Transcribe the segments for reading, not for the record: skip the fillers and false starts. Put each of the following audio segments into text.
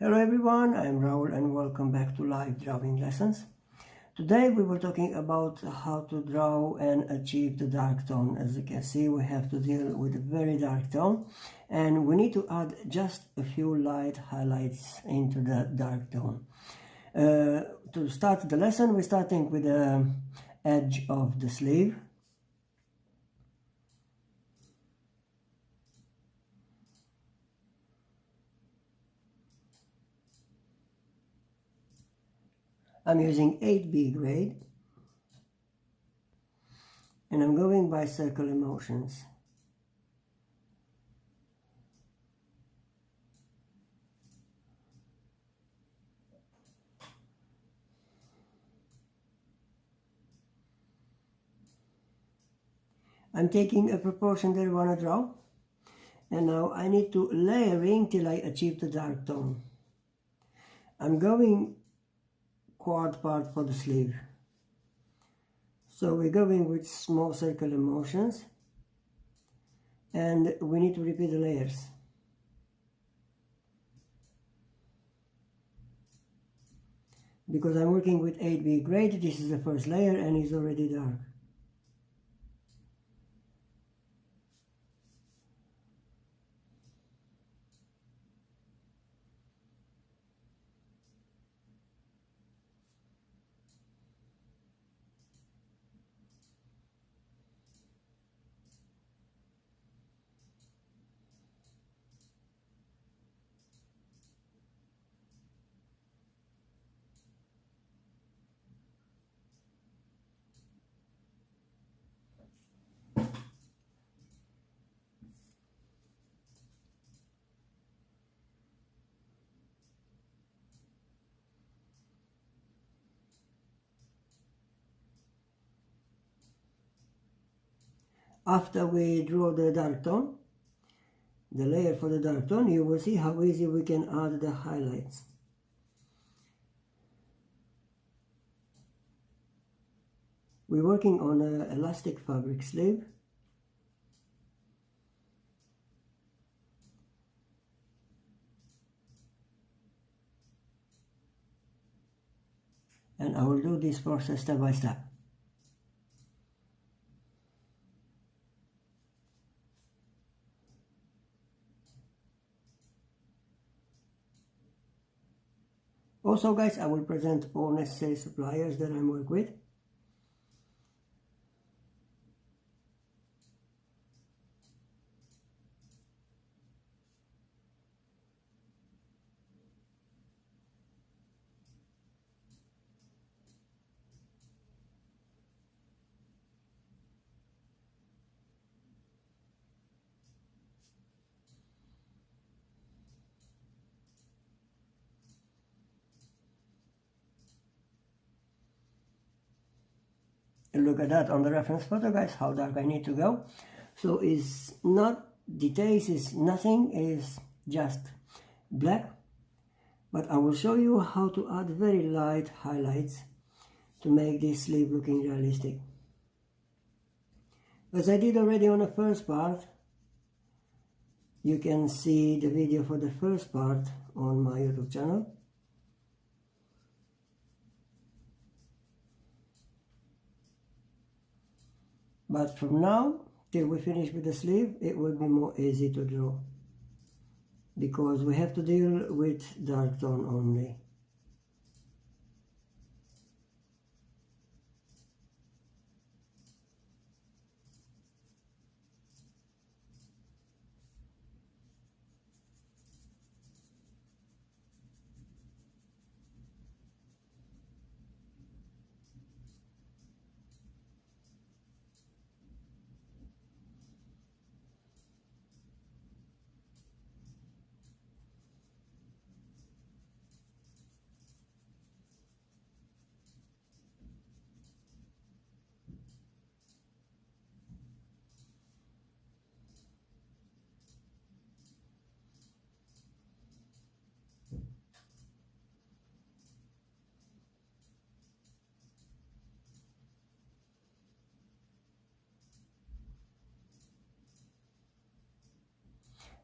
Hello everyone, I'm Raul and welcome back to Live Drawing Lessons. Today we were talking about how to draw and achieve the dark tone. As you can see, we have to deal with a very dark tone and we need to add just a few light highlights into the dark tone. To start the lesson, we're starting with the edge of the sleeve. I'm using 8B grade and I'm going by circular motions. I'm taking a proportion that I want to draw, and now I need to layering till I achieve the dark tone. I'm going quad part for the sleeve. So we're going with small circular motions and we need to repeat the layers. Because I'm working with 8B grade, this is the first layer and it's already dark. After we draw the dark tone, the layer for the dark tone, you will see how easy we can add the highlights. We're working on an elastic fabric sleeve. And I will do this process step by step. Also guys, I will present all necessary suppliers that I work with. And look at that on the reference photo guys, how dark I need to go. So it's not details, is nothing, is just black. But I will show you how to add very light highlights to make this sleeve looking realistic. As I did already on the first part, you can see the video for the first part on my YouTube channel. But from now till we finish with the sleeve, it will be more easy to draw, because we have to deal with dark tone only.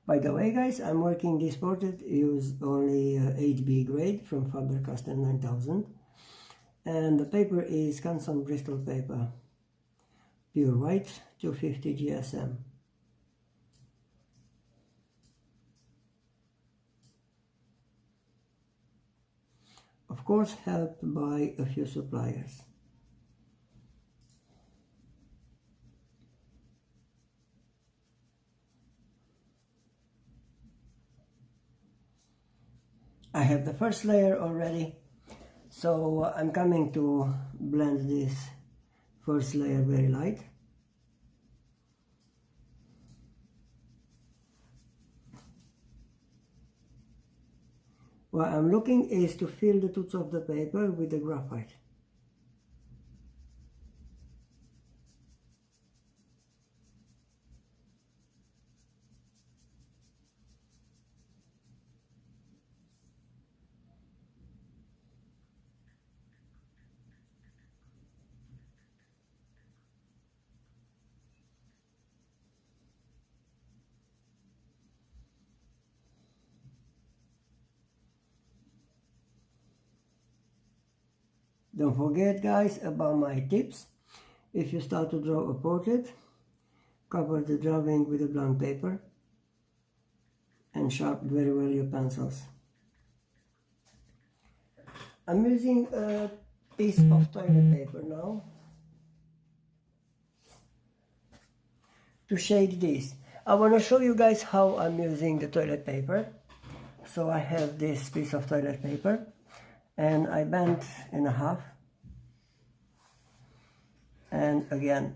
By the way guys, I'm working this portrait, use only 8B grade from Faber-Castell 9000, and the paper is Canson Bristol paper, pure white, 250 GSM. Of course, helped by a few suppliers. I have the first layer already, so I'm coming to blend this first layer very light. What I'm looking is to fill the tooth of the paper with the graphite. Don't forget guys about my tips. If you start to draw a portrait, cover the drawing with a blank paper and sharpen very well your pencils. I'm using a piece of toilet paper now to shade this. I want to show you guys how I'm using the toilet paper. So I have this piece of toilet paper and I bent in half, and again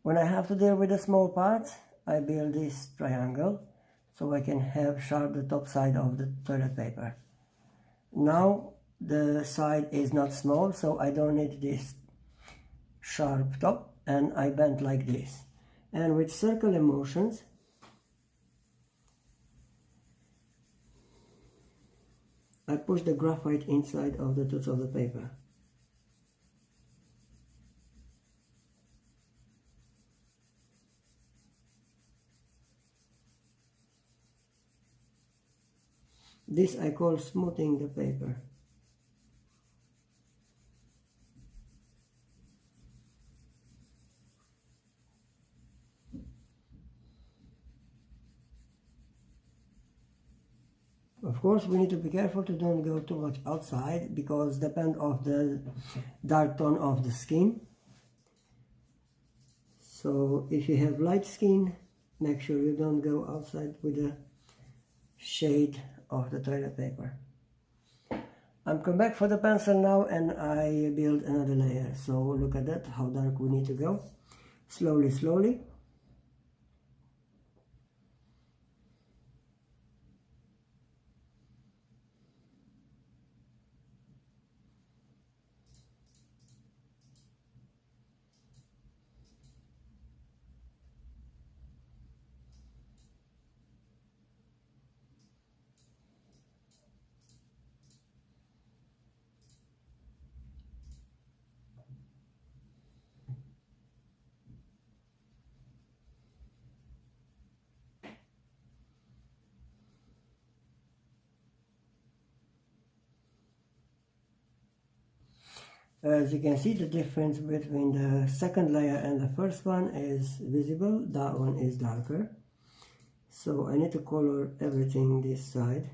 when I have to deal with the small parts, I build this triangle so I can have sharp the top side of the toilet paper. Now the side is not small, so I don't need this sharp top, and I bend like this, and with circular motions I push the graphite inside of the tooth of the paper. This I call smoothing the paper. Of course, we need to be careful to don't go too much outside, because depend of the dark tone of the skin. So if you have light skin, make sure you don't go outside with the shade of the toilet paper. I'm come back for the pencil now, and I build another layer. So look at that, how dark we need to go. Slowly, slowly. As you can see, the difference between the second layer and the first one is visible. That one is darker. So I need to color everything this side.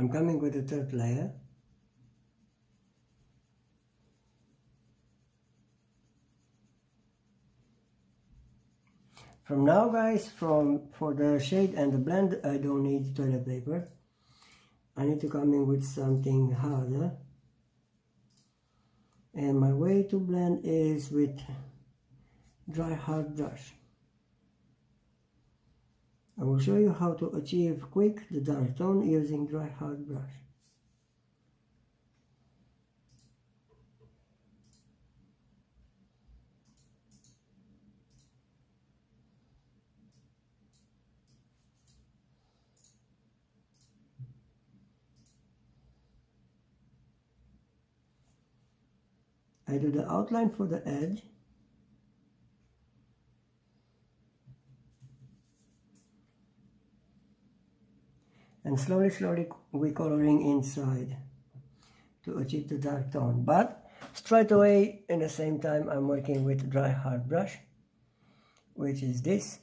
I'm coming with the third layer. From now, guys, for the shade and the blend, I don't need toilet paper. I need to come in with something harder. And my way to blend is with dry hard brush. I will show you how to achieve quick the dark tone using dry hard brush. I do the outline for the edge. And slowly we coloring inside to achieve the dark tone. But straight away, in the same time, I'm working with dry hard brush, which is this.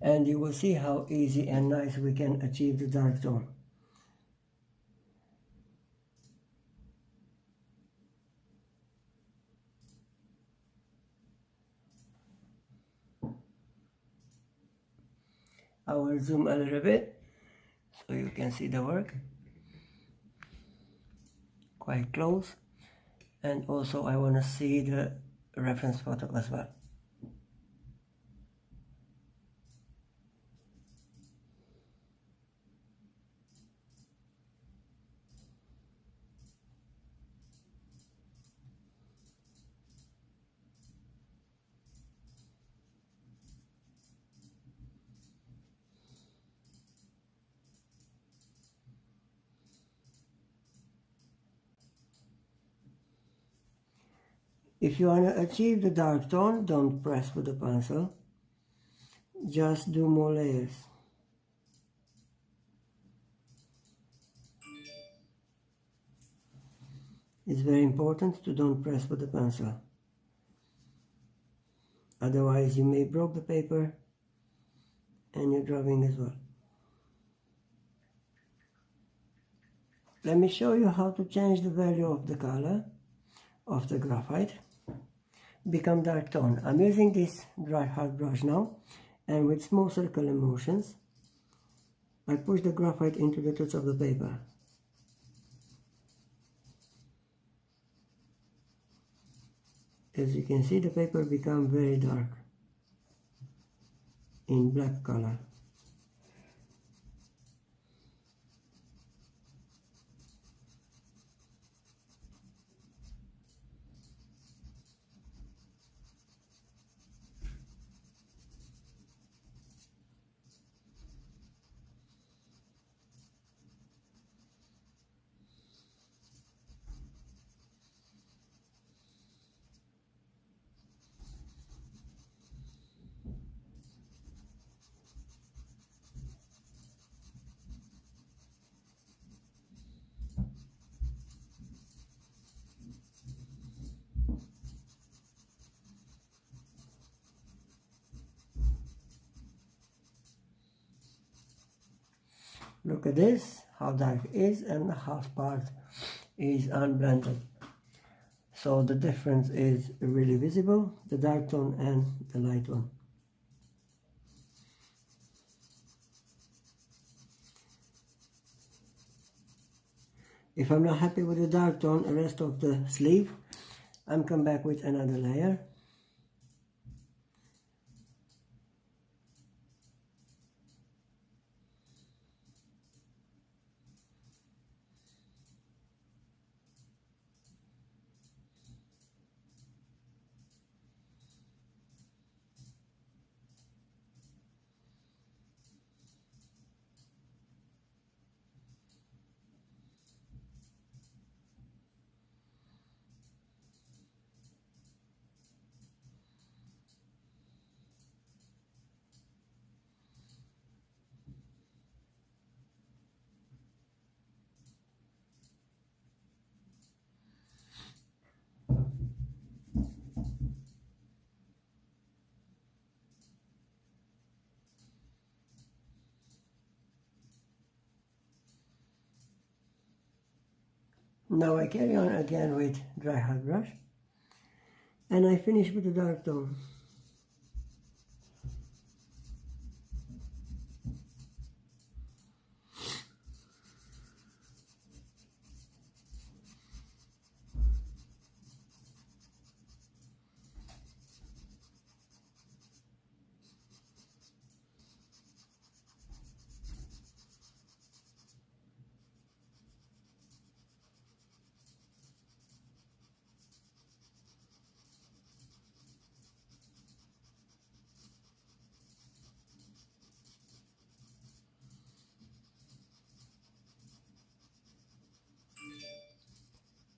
And you will see how easy and nice we can achieve the dark tone. I will zoom a little bit so you can see the work quite close, and also I want to see the reference photo as well. If you want to achieve the dark tone, don't press with the pencil. Just do more layers. It's very important to don't press with the pencil. Otherwise you may break the paper and your drawing as well. Let me show you how to change the value of the color of the graphite. Become dark tone. I'm using this dry hard brush now, and with small circular motions I push the graphite into the touch of the paper. As you can see, the paper become very dark in black color. Look at this, how dark it is, and half part is unblended. So the difference is really visible, the dark tone and the light one. If I'm not happy with the dark tone, the rest of the sleeve, I'm come back with another layer. Now I carry on again with dry hard brush, and I finish with the dark tone.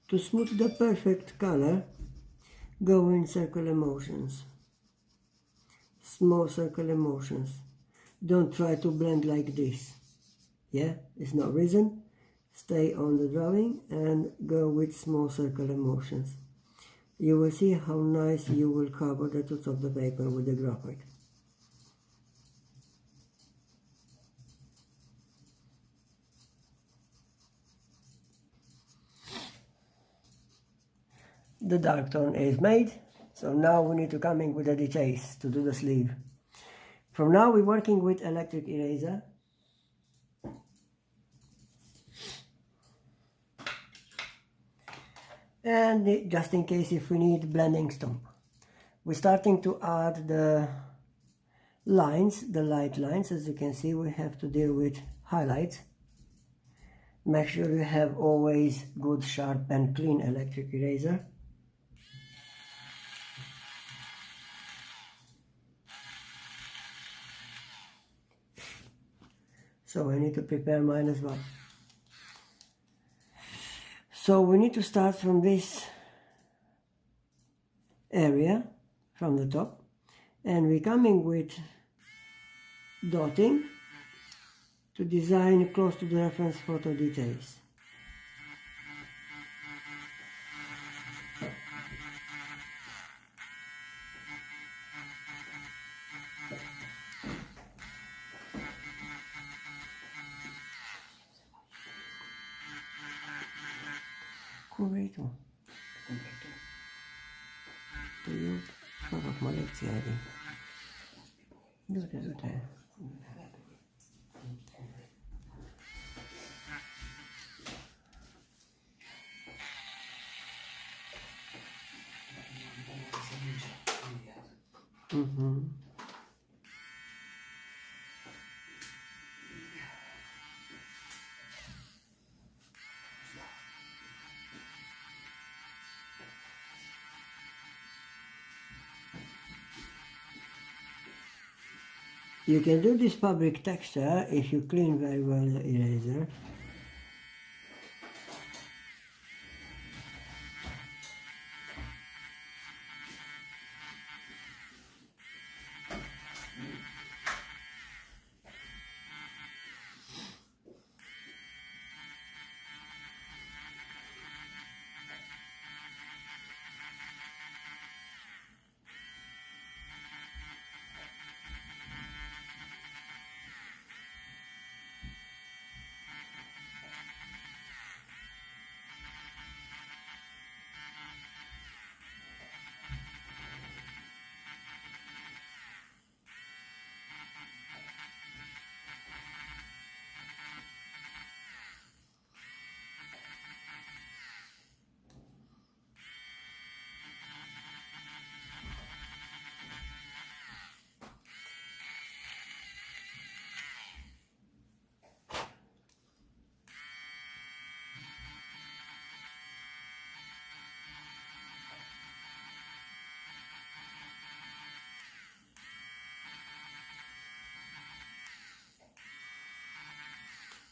To smooth the perfect color, go in circular motions, small circular motions. Don't try to blend like this. Yeah, it's no reason. Stay on the drawing and go with small circular motions. You will see how nice you will cover the top of the paper with the graphite. The dark tone is made, so now we need to come in with the details to do the sleeve. From now we're working with electric eraser. And just in case if we need blending stump. We're starting to add the lines, the light lines. As you can see, we have to deal with highlights. Make sure you have always good, sharp and clean electric eraser. So I need to prepare mine as well. So we need to start from this area, from the top, and we're coming with dotting to design close to the reference photo details. Corretto. To jó, fogok ma lekciálni. Gyere. You can do this fabric texture if you clean very well the eraser.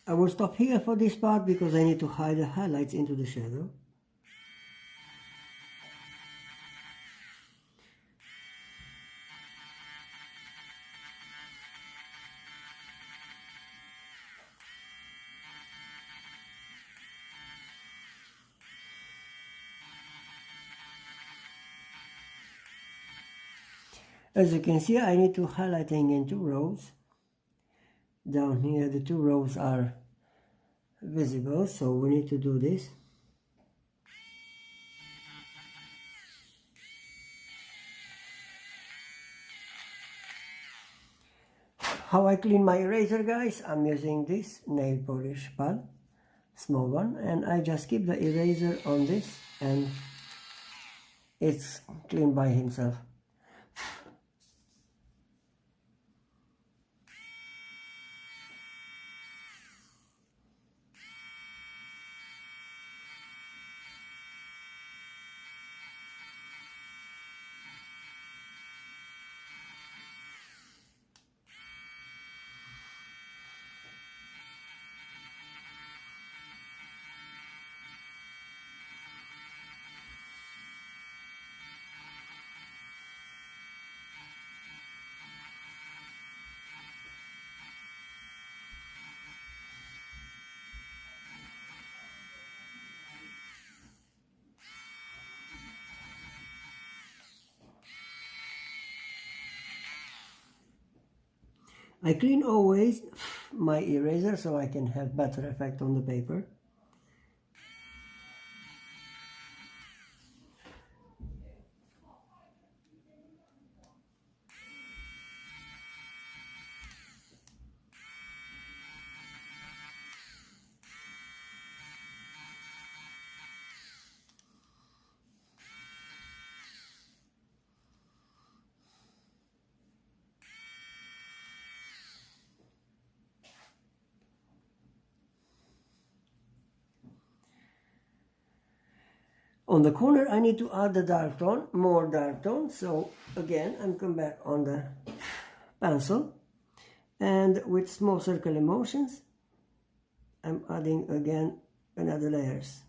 I will stop here for this part because I need to hide the highlights into the shadow. As you can see, I need to highlighting in 2 rows. Down here the 2 rows are visible, so we need to do this. How I clean my eraser, guys, I'm using this nail polish pad, small one, and I just keep the eraser on this and it's clean by himself. I clean always my eraser so I can have better effect on the paper. On the corner I need to add the dark tone, more dark tone, so again I'm come back on the pencil and with small circular motions I'm adding again another layers.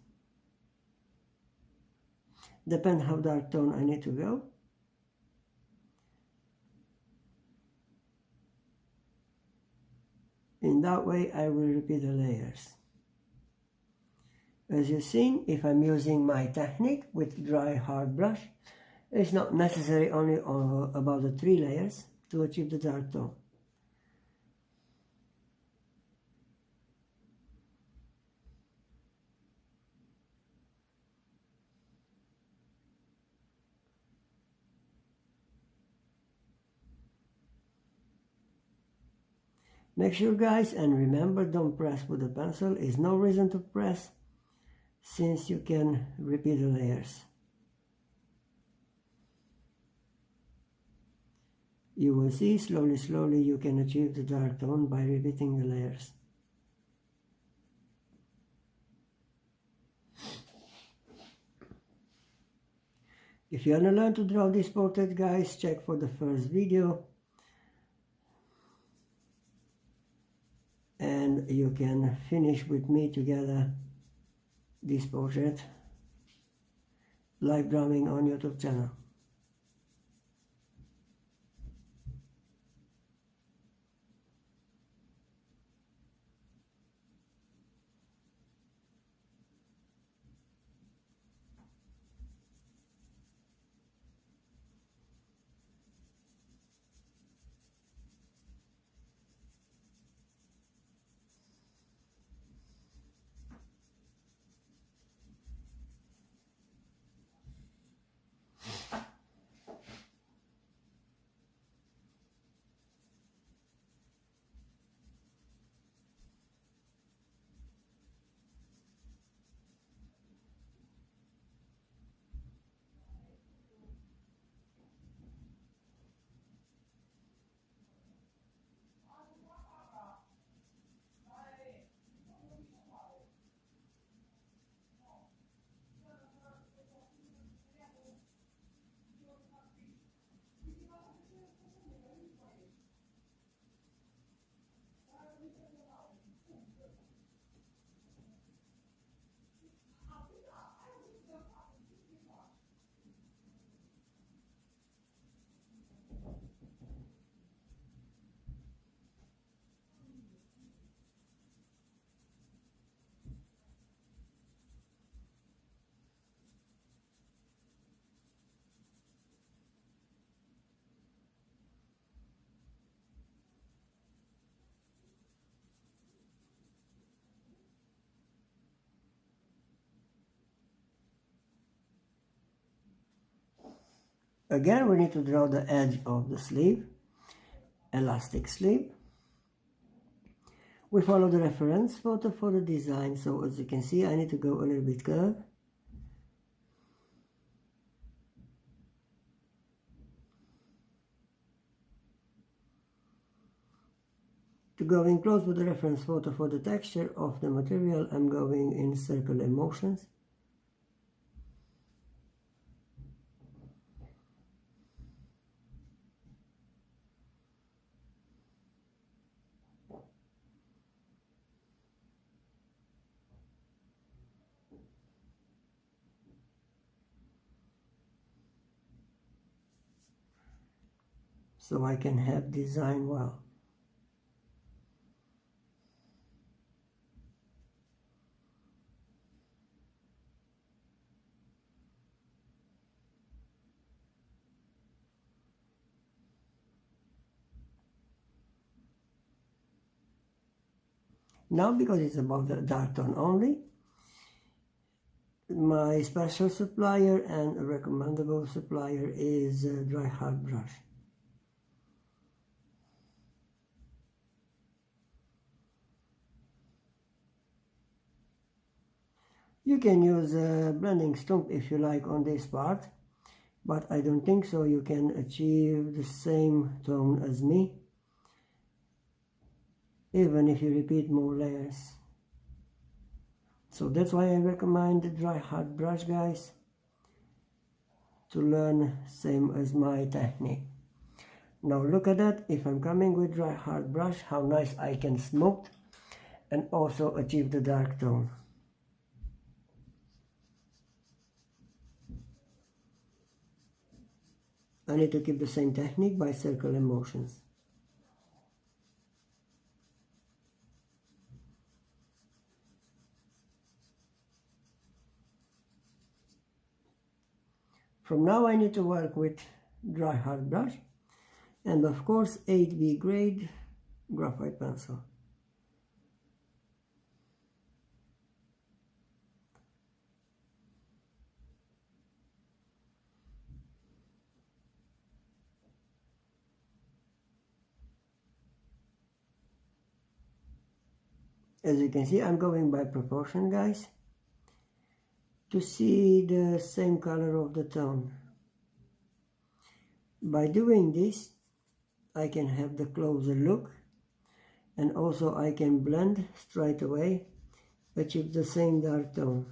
Depend how dark tone I need to go. In that way I will repeat the layers. As you've seen, if I'm using my technique with dry hard brush, it's not necessary only about the 3 layers to achieve the dark tone. Make sure, guys, and remember, don't press with the pencil. Is no reason to press, since you can repeat the layers. You will see slowly you can achieve the dark tone by repeating the layers. If you want to learn to draw this portrait, guys, check for the first video. And you can finish with me together this portrait live drawing on YouTube channel. Again, we need to draw the edge of the sleeve, elastic sleeve. We follow the reference photo for the design, so as you can see I need to go a little bit curve. To go in close with the reference photo for the texture of the material, I'm going in circular motions. So I can have design well. Now, because it's about the dark tone only, my special supplier and a recommendable supplier is Dry Hard Brush. You can use blending stump if you like on this part, but I don't think so you can achieve the same tone as me, even if you repeat more layers. So that's why I recommend the Dry Hard Brush, guys, to learn same as my technique. Now look at that, if I'm coming with Dry Hard Brush, how nice I can smooth and also achieve the dark tone. I need to keep the same technique by circular motions. From now I need to work with Dry Hard Brush and of course 8B grade graphite pencil. As you can see, I'm going by proportion, guys, to see the same color of the tone. By doing this, I can have the closer look, and also I can blend straight away, achieve the same dark tone.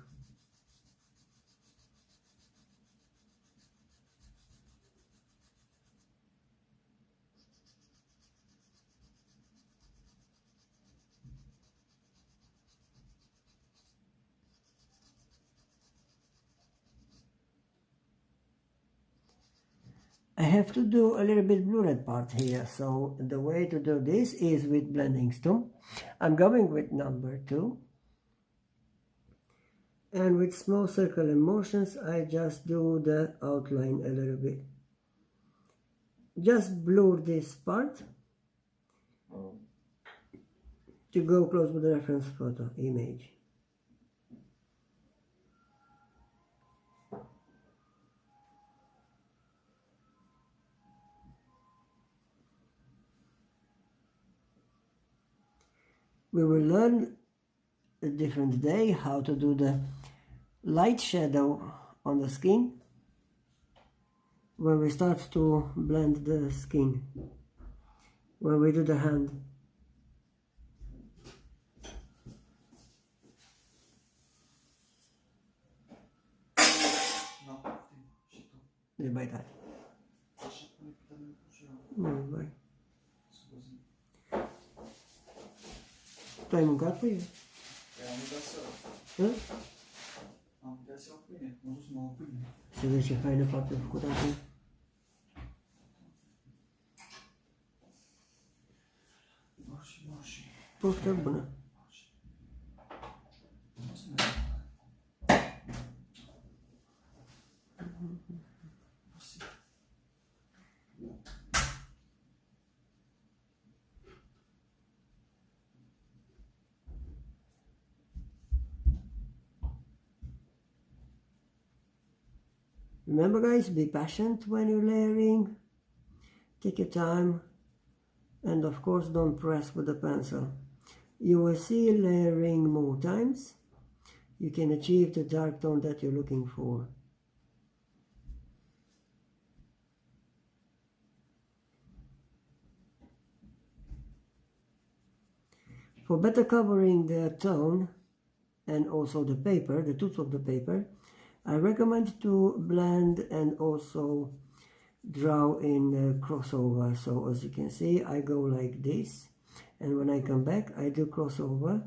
I have to do a little bit blurred part here, so the way to do this is with blending stump. I'm going with number 2, and with small circular motions I just do the outline a little bit. Just blur this part to go close with the reference photo image. We will learn a different day how to do the light shadow on the skin when we start to blend the skin, when we do the hand. Ne vai dai. Nu vai. Tu ai mâncat pâine? Am mâncat seara. Am mâncat seara pâine. M-am dus să mă pâine. Să vezi ce faină faptă făcută acum. Marși. Poftă bună. Remember, guys, be patient when you're layering. Take your time, and of course don't press with the pencil. You will see layering more times. You can achieve the dark tone that you're looking for. For better covering the tone and also the paper, the tooth of the paper, I recommend to blend and also draw in crossover. So as you can see, I go like this, and when I come back I do crossover.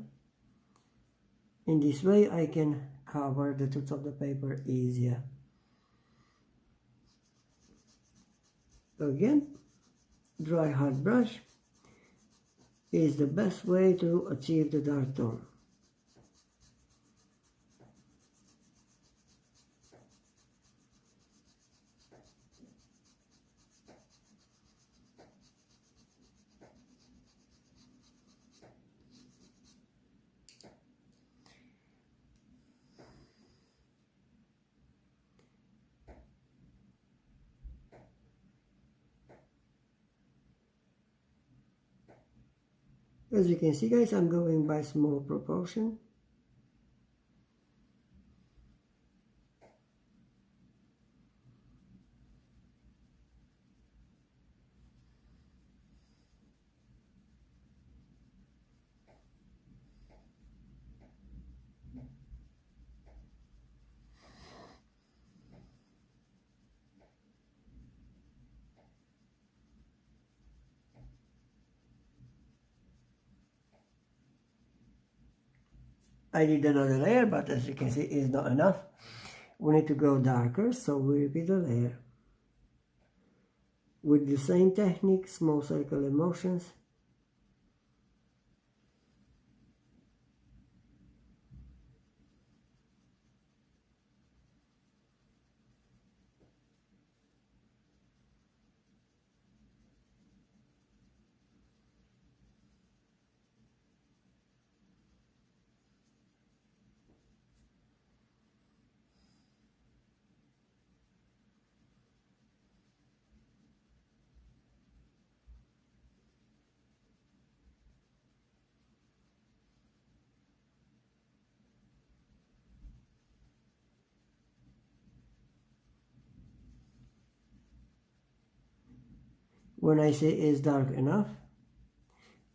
In this way I can cover the tooth of the paper easier. Again, dry hard brush is the best way to achieve the dark tone. As you can see guys, I'm going by small proportion. I did another layer, but as you can see, it's not enough. We need to go darker, so we repeat the layer. With the same technique, small circular motions. When I say it's dark enough,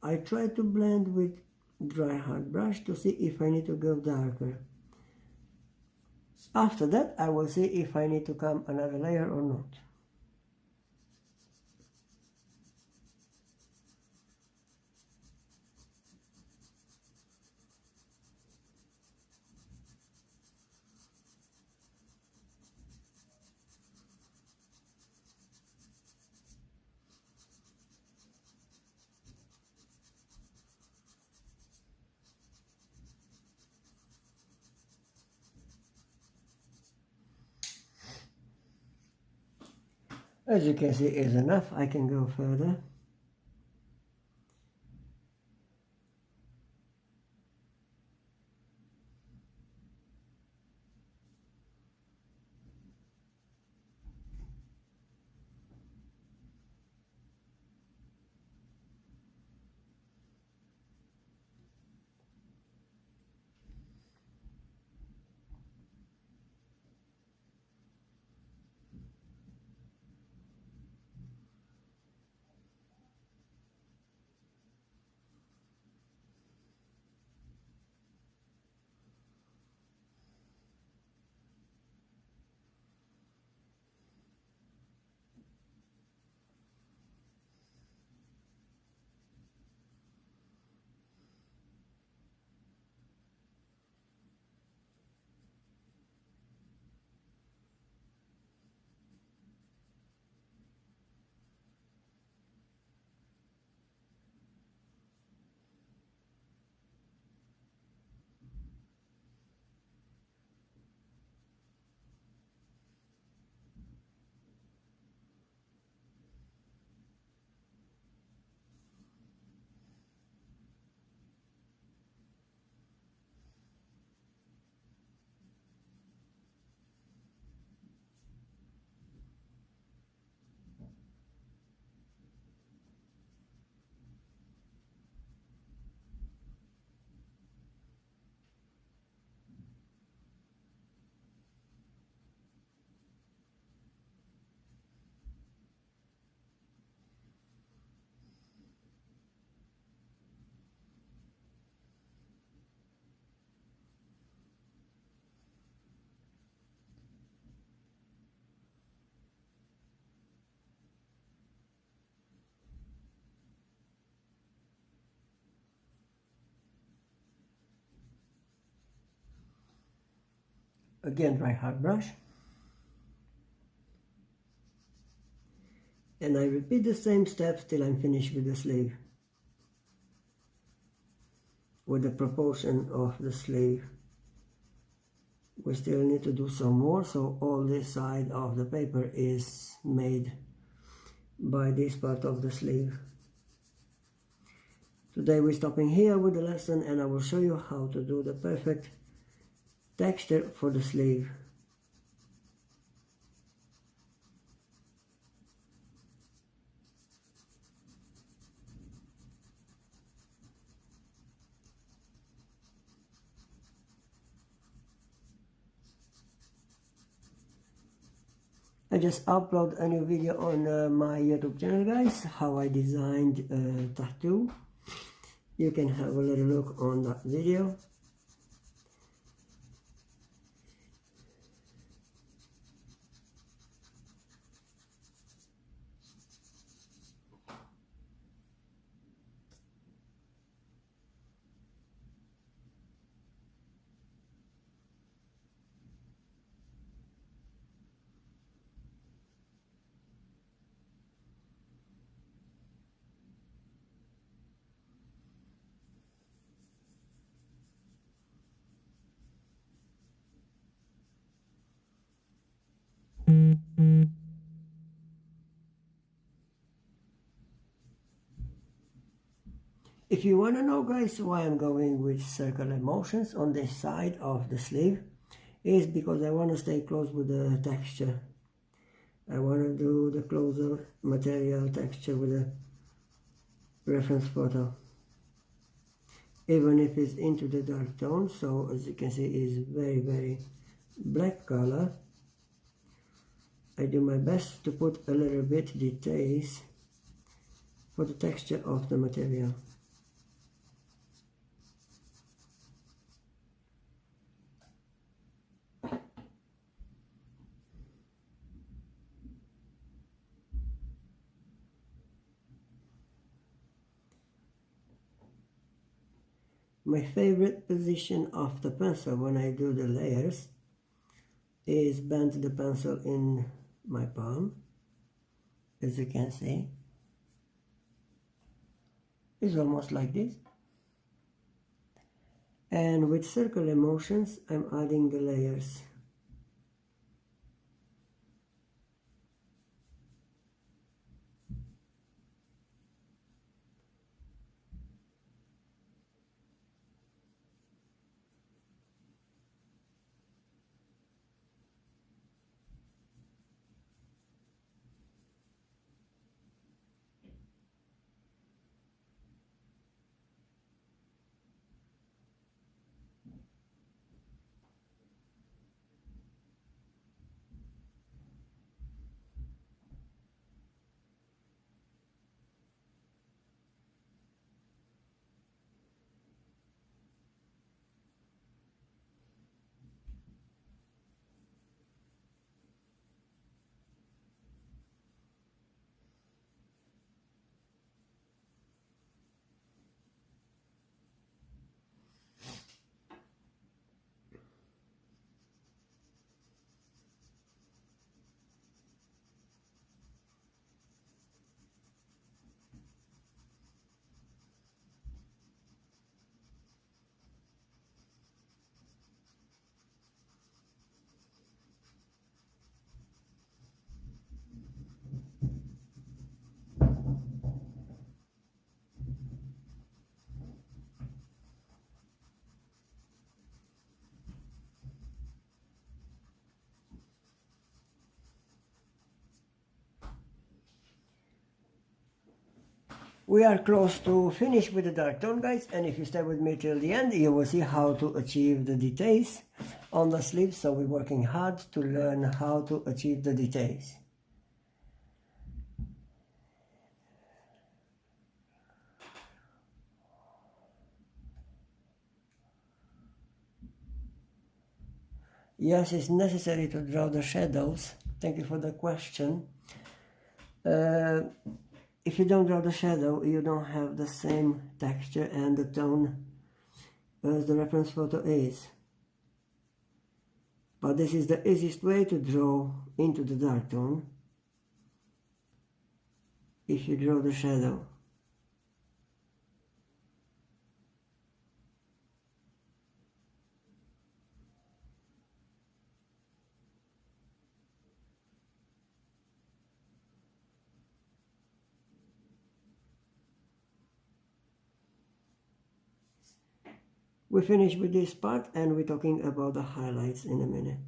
I try to blend with dry hard brush to see if I need to go darker. After that, I will see if I need to come another layer or not. As you can see, it's enough. I can go further. Again, dry hard brush. And I repeat the same steps till I'm finished with the sleeve, with the proportion of the sleeve. We still need to do some more, so all this side of the paper is made by this part of the sleeve. Today we're stopping here with the lesson, and I will show you how to do the perfect texture for the sleeve. I just upload a new video on my YouTube channel, guys, how I designed a tattoo. You can have a little look on that video. If you want to know, guys, why I'm going with circular motions on this side of the sleeve, is because I want to stay close with the texture. I want to do the closer material texture with a reference photo, even if it's into the dark tone. So as you can see, it's very black color. I do my best to put a little bit details for the texture of the material. My favorite position of the pencil when I do the layers is bend the pencil in my palm. As you can see, it's almost like this. And with circular motions, I'm adding the layers. We are close to finish with the dark tone, guys, and if you stay with me till the end, you will see how to achieve the details on the sleeve. So we're working hard to learn how to achieve the details. Yes, it's necessary to draw the shadows. Thank you for the question. If you don't draw the shadow, you don't have the same texture and the tone as the reference photo is. But this is the easiest way to draw into the dark tone if you draw the shadow. We finish with this part and we're talking about the highlights in a minute.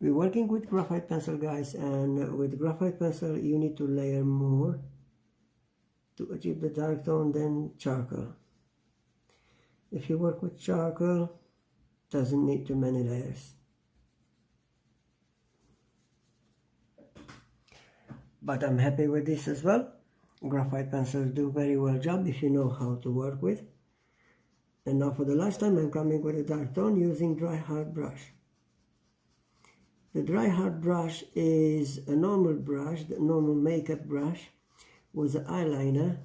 We're working with graphite pencil, guys, and with graphite pencil you need to layer more to achieve the dark tone than charcoal. If you work with charcoal, doesn't need too many layers. But I'm happy with this as well. Graphite pencils do very well job if you know how to work with. And now for the last time I'm coming with a dark tone using dry hard brush. The dry hard brush is a normal brush, the normal makeup brush with an eyeliner,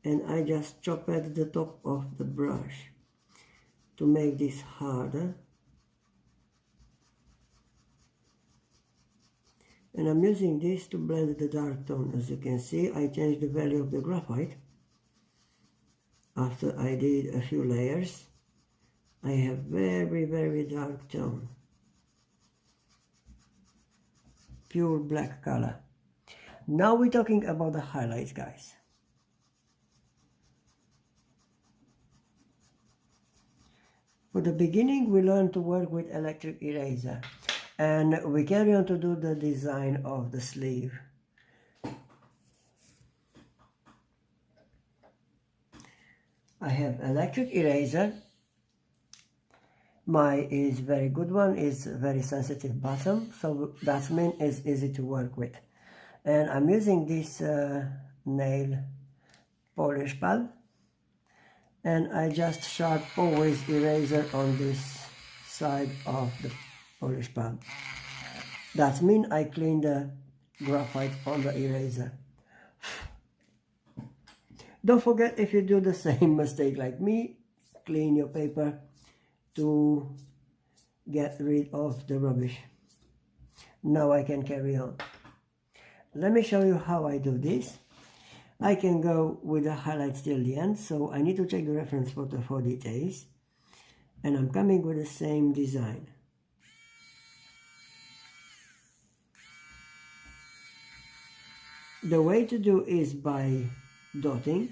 and I just chop at the top of the brush to make this harder. And I'm using this to blend the dark tone. As you can see, I changed the value of the graphite after I did a few layers. I have very dark tone, pure black color. Now we're talking about the highlights, guys. For the beginning, we learn to work with electric eraser, and we carry on to do the design of the sleeve. I have electric eraser. My is very good one, is very sensitive bottom, so that means it's easy to work with. And I'm using this nail polish pad, and I just sharp always eraser on this side of the polish pad. That means I clean the graphite on the eraser. Don't forget, if you do the same mistake like me, clean your paper to get rid of the rubbish. Now I can carry on. Let me show you how I do this. I can go with the highlights till the end, so I need to check the reference photo for details. And I'm coming with the same design. The way to do is by dotting.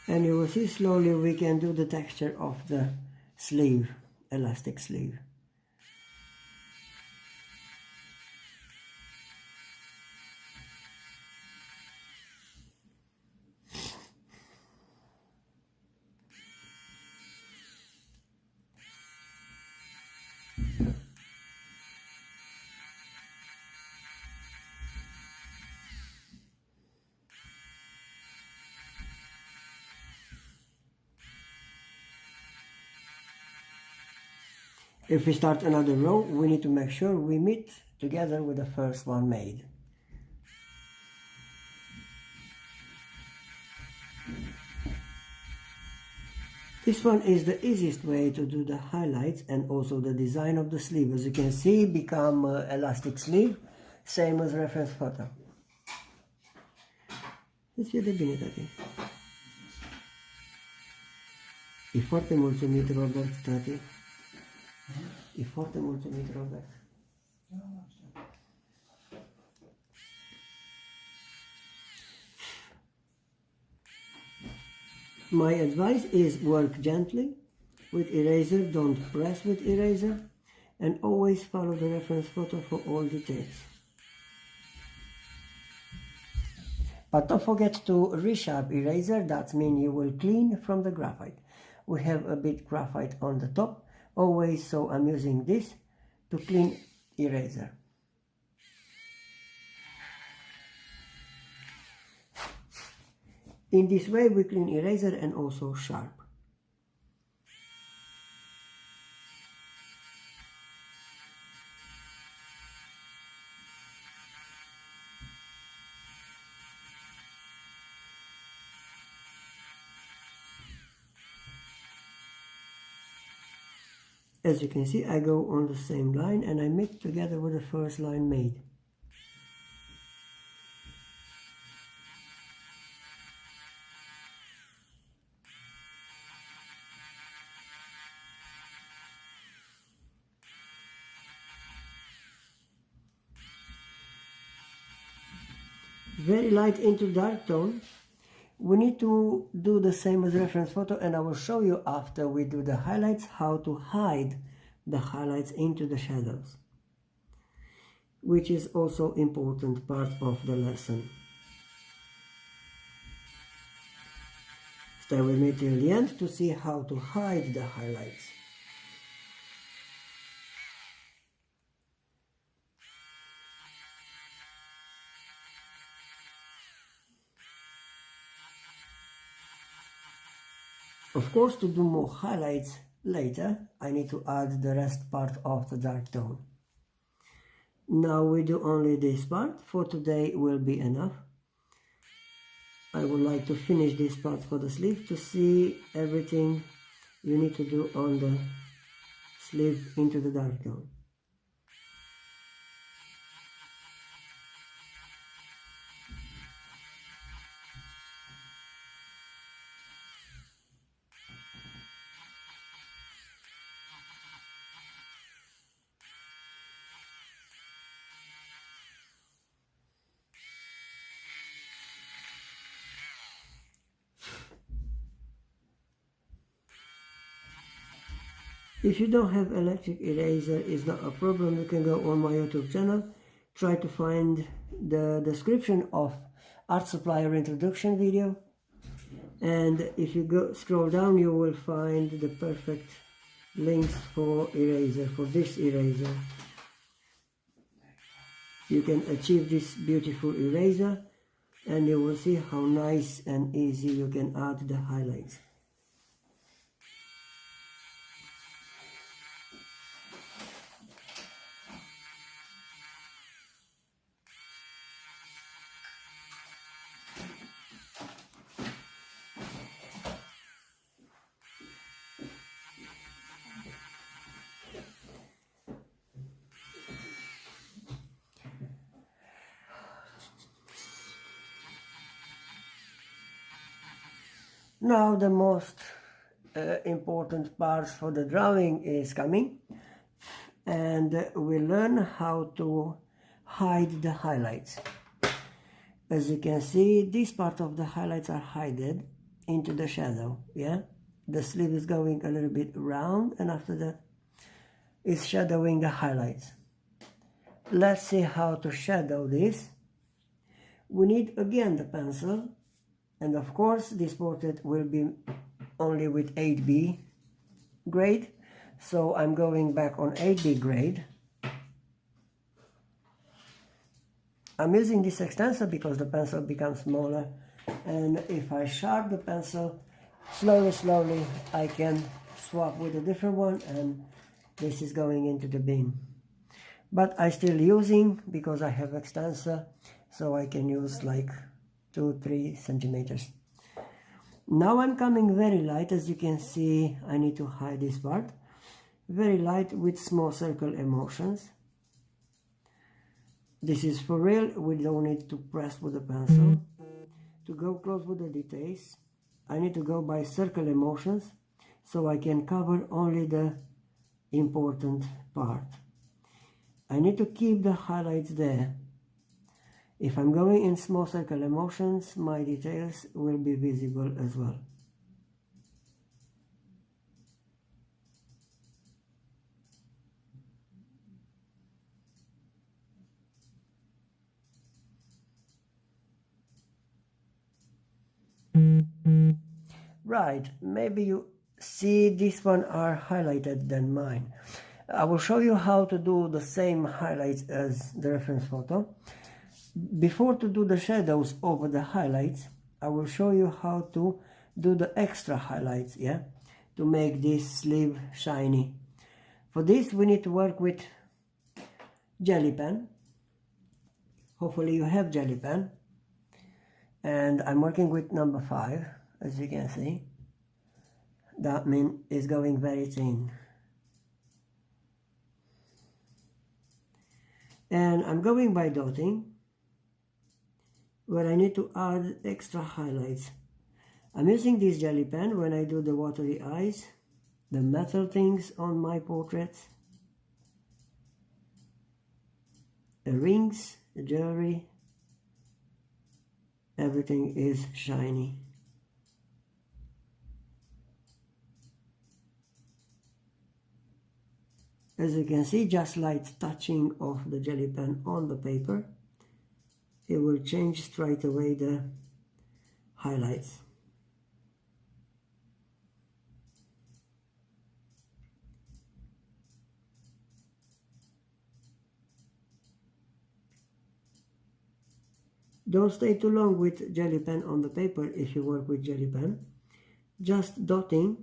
And you will see slowly we can do the texture of the sleeve, elastic sleeve. If we start another row, we need to make sure we meet together with the first one made. This one is the easiest way to do the highlights and also the design of the sleeve. As you can see, become elastic sleeve, same as reference photo. Îți bine, tati. E foarte mulțumit, Robert, tati. E foarte mulțumit, Robert. My advice is work gently with eraser, don't press with eraser, and always follow the reference photo for all details. But don't forget to resharp eraser, that means you will clean from the graphite. We have a bit graphite on the top, always, so I'm using this to clean eraser. In this way we clean eraser and also sharp. As you can see, I go on the same line and I mix together with the first line made. Very light into dark tone. We need to do the same as reference photo, and I will show you after we do the highlights how to hide the highlights into the shadows, which is also important part of the lesson. Stay with me till the end to see how to hide the highlights. Of course, to do more highlights later, I need to add the rest part of the dark tone. Now we do only this part. For today will be enough. I would like to finish this part for the sleeve to see everything you need to do on the sleeve into the dark tone. If you don't have electric eraser, it's not a problem. You can go on my YouTube channel, try to find the description of art supplier introduction video, and if you scroll down, you will find the perfect links for eraser, for this eraser. You can achieve this beautiful eraser and you will see how nice and easy you can add the highlights. Now the most important part for the drawing is coming, and we learn how to hide the highlights. As you can see, this part of the highlights are hidden into the shadow, yeah? The sleeve is going a little bit round, and after that is shadowing the highlights. Let's see how to shadow this. We need again the pencil. And of course, this portrait will be only with 8B grade, so I'm going back on 8B grade. I'm using this extensor because the pencil becomes smaller, and if I sharpen the pencil, slowly, I can swap with a different one, and this is going into the bin. But I still using, because I have extensor, so I can use like 2-3 centimeters. Now I'm coming very light. As you can see, I need to hide this part. Very light with small circle emotions. This is for real. We don't need to press with a pencil. To go close with the details, I need to go by circle emotions so I can cover only the important part. I need to keep the highlights there. If I'm going in small circle emotions, my details will be visible as well. Right, maybe you see this one are highlighted than mine. I will show you how to do the same highlights as the reference photo. Before to do the shadows over the highlights, I will show you how to do the extra highlights, yeah, to make this sleeve shiny. For this we need to work with jelly pen. Hopefully you have jelly pen. And I'm working with number 5, as you can see. That means it's going very thin. And I'm going by dotting, where I need to add extra highlights. I'm using this jelly pen when I do the watery eyes, the metal things on my portraits, the rings, the jewelry, everything is shiny. As you can see, just light touching of the jelly pen on the paper, it will change straight away the highlights. Don't stay too long with jelly pen on the paper if you work with jelly pen. Just dotting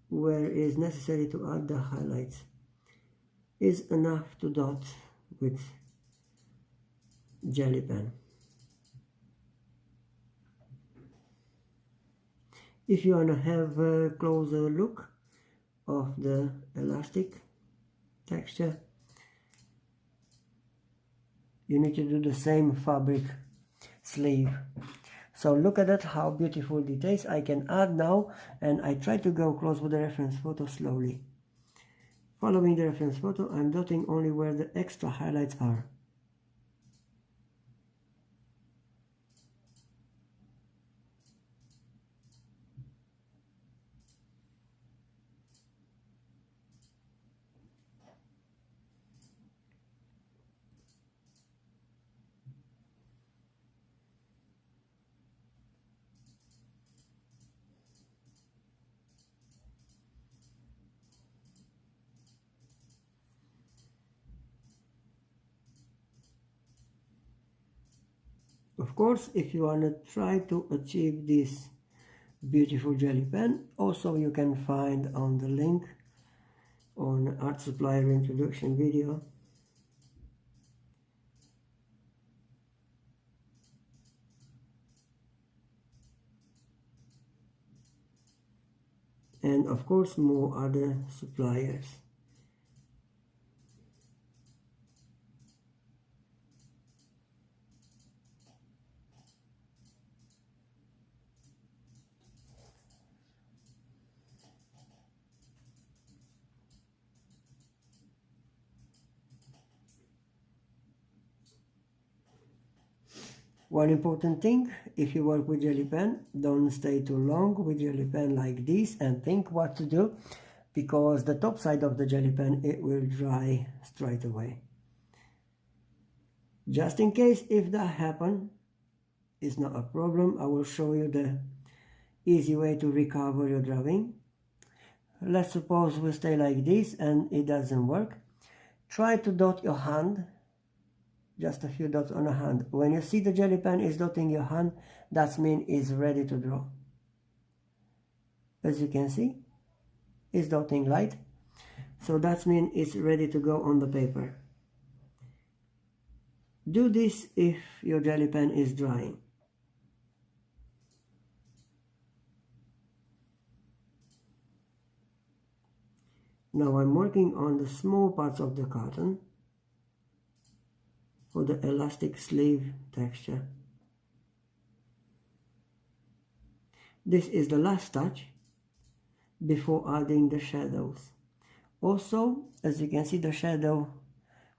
where it is necessary to add the highlights is enough to dot with jelly pen. If you want to have a closer look of the elastic texture, you need to do the same fabric sleeve. So look at that, how beautiful details I can add now, and I try to go close with the reference photo slowly. Following the reference photo, I'm dotting only where the extra highlights are. Of course, if you want to try to achieve this beautiful jelly pen, also you can find on the link on art supplier introduction video. And of course more other suppliers. One important thing, if you work with jelly pen, don't stay too long with jelly pen like this and think what to do, because the top side of the jelly pen, it will dry straight away. Just in case if that happens, it's not a problem. I will show you the easy way to recover your drawing. Let's suppose we stay like this and it doesn't work. Try to dot your hand, just a few dots on a hand. When you see the jelly pen is dotting your hand, that means it's ready to draw. As you can see, it's dotting light, so that means it's ready to go on the paper. Do this if your jelly pen is drying. Now I'm working on the small parts of the cotton for the elastic sleeve texture. This is the last touch before adding the shadows. Also, as you can see, the shadow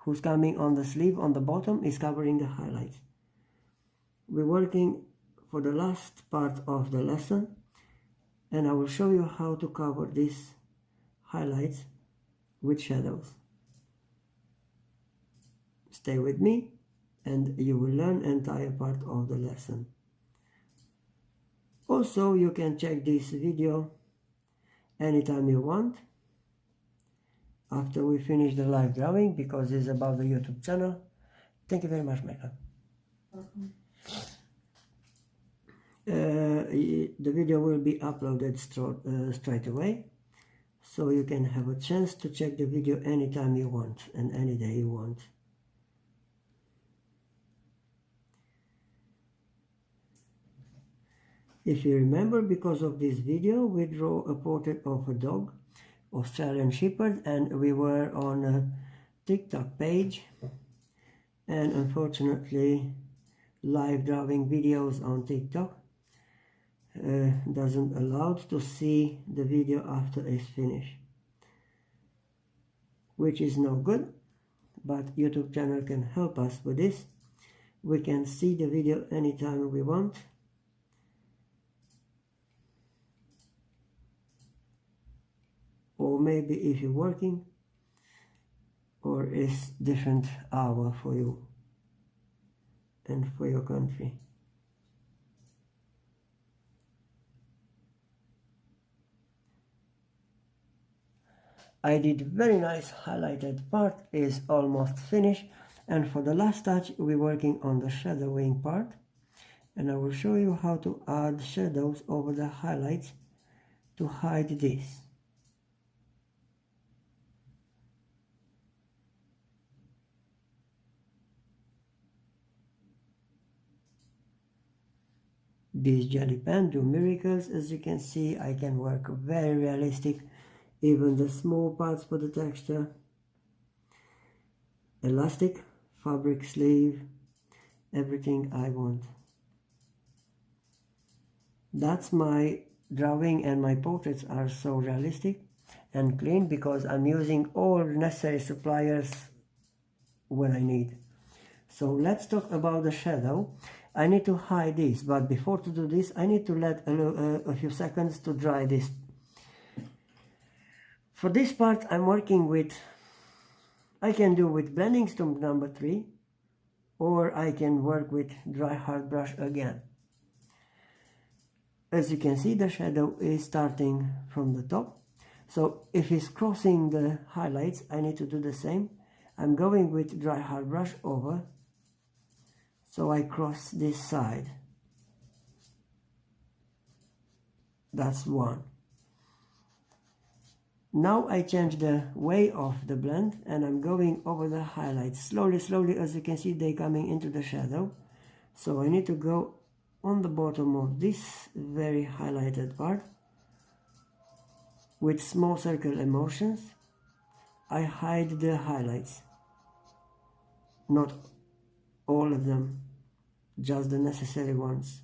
who's coming on the sleeve on the bottom is covering the highlights. We're working for the last part of the lesson, and I will show you how to cover these highlights with shadows. Stay with me and you will learn entire part of the lesson. Also, you can check this video anytime you want after we finish the live drawing, because it's about the YouTube channel. Thank you very much, Michael. Welcome. The video will be uploaded straight away, so you can have a chance to check the video anytime you want and any day you want. If you remember, because of this video we draw a portrait of a dog, Australian Shepherd, and we were on a TikTok page, and unfortunately live drawing videos on TikTok doesn't allow to see the video after it's finished, which is no good, but YouTube channel can help us with this. We can see the video anytime we want. Or maybe if you're working, or it's different hour for you and for your country. I did very nice highlighted part, is almost finished, and for the last touch we're working on the shadowing part, and I will show you how to add shadows over the highlights to hide this. This jelly pen do miracles. As you can see, I can work very realistic, even the small parts for the texture. Elastic, fabric sleeve, everything I want. That's my drawing, and my portraits are so realistic and clean because I'm using all necessary suppliers when I need. So let's talk about the shadow. I need to hide this, but before to do this I need to let a few seconds to dry this. For this part I'm working with, I can do with blending stump number 3, or I can work with dry hard brush again. As you can see, the shadow is starting from the top, so if it's crossing the highlights I need to do the same. I'm going with dry hard brush over, so I cross this side. That's one. Now I change the way of the blend, and I'm going over the highlights slowly. As you can see, they coming into the shadow, so I need to go on the bottom of this very highlighted part with small circle emotions. I hide the highlights, not all of them, just the necessary ones.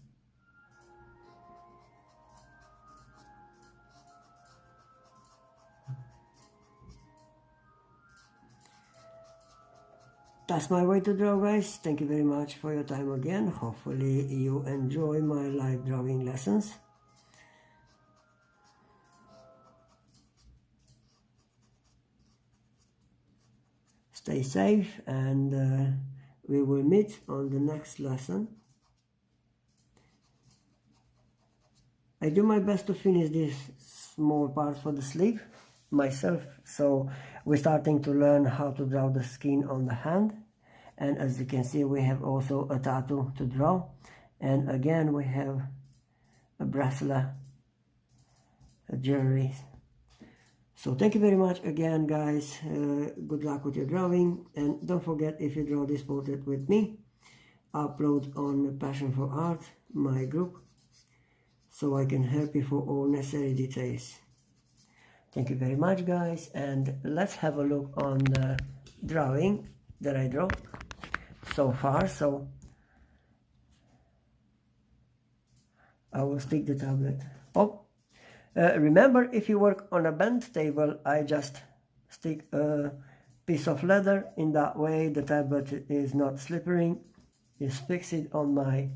That's my way to draw, guys. Thank you very much for your time again. Hopefully you enjoy my live drawing lessons. Stay safe, and we will meet on the next lesson. I do my best to finish this small part for the sleeve myself, so we're starting to learn how to draw the skin on the hand, and as you can see we have also a tattoo to draw, and again we have a bracelet, a jewelry. So thank you very much again, guys. Good luck with your drawing, and don't forget, if you draw this portrait with me, upload on Passion for Art, my group, so I can help you for all necessary details. Thank you very much, guys, and let's have a look on the drawing that I draw so far. So I will stick the tablet. Remember, if you work on a bent table, I just stick a piece of leather. In that way the tablet is not slippery. Just fix it on my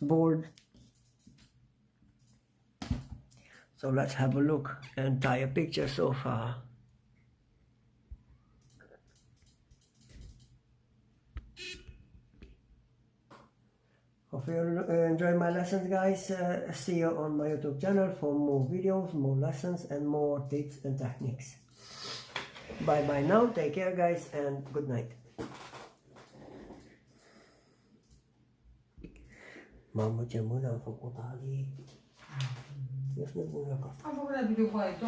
board. So let's have a look and tie a picture so far. Hope you enjoy my lessons, guys. See you on my YouTube channel for more videos, more lessons, and more tips and techniques. Bye bye now. Take care, guys, and good night. Mama, jangan muna ako tali. Yes, na muna ka. Apa kena video call itu?